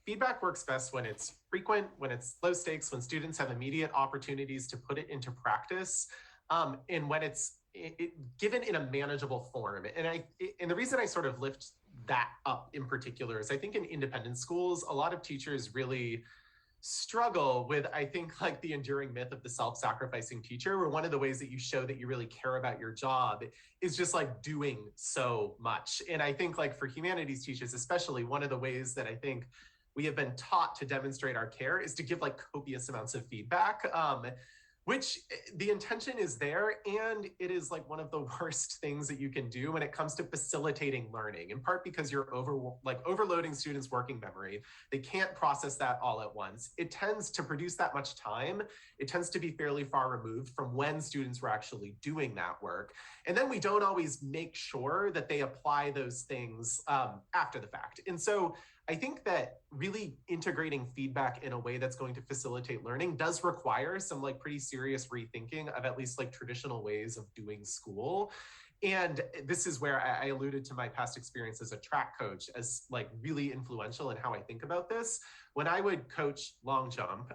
feedback works best when it's frequent, when it's low stakes, when students have immediate opportunities to put it into practice, and when it's given in a manageable form. And the reason I sort of lift that up in particular is I think in independent schools, a lot of teachers really struggle with, I think, like the enduring myth of the self-sacrificing teacher, where one of the ways that you show that you really care about your job is just like doing so much. And I think like for humanities teachers, especially, one of the ways that I think we have been taught to demonstrate our care is to give like copious amounts of feedback, which the intention is there. And it is like one of the worst things that you can do when it comes to facilitating learning, in part because you're overloading students' working memory. They can't process that all at once. It tends to produce that much time. It tends to be fairly far removed from when students were actually doing that work. And then we don't always make sure that they apply those things after the fact. And so I think that really integrating feedback in a way that's going to facilitate learning does require some like pretty serious rethinking of at least like traditional ways of doing school. And this is where I alluded to my past experience as a track coach as like really influential in how I think about this. When I would coach long jump,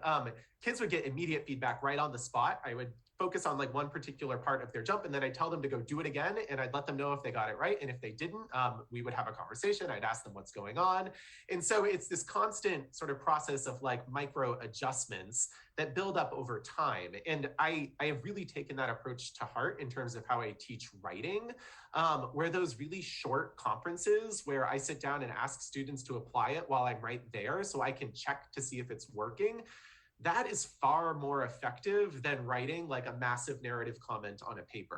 kids would get immediate feedback right on the spot. I would focus on like one particular part of their jump, and then I'd tell them to go do it again, and I'd let them know if they got it right. And if they didn't, we would have a conversation. I'd ask them what's going on. And so it's this constant sort of process of like micro adjustments that build up over time. And I have really taken that approach to heart in terms of how I teach writing, where those really short conferences where I sit down and ask students to apply it while I'm right there so I can check to see if it's working, that is far more effective than writing like a massive narrative comment on a paper.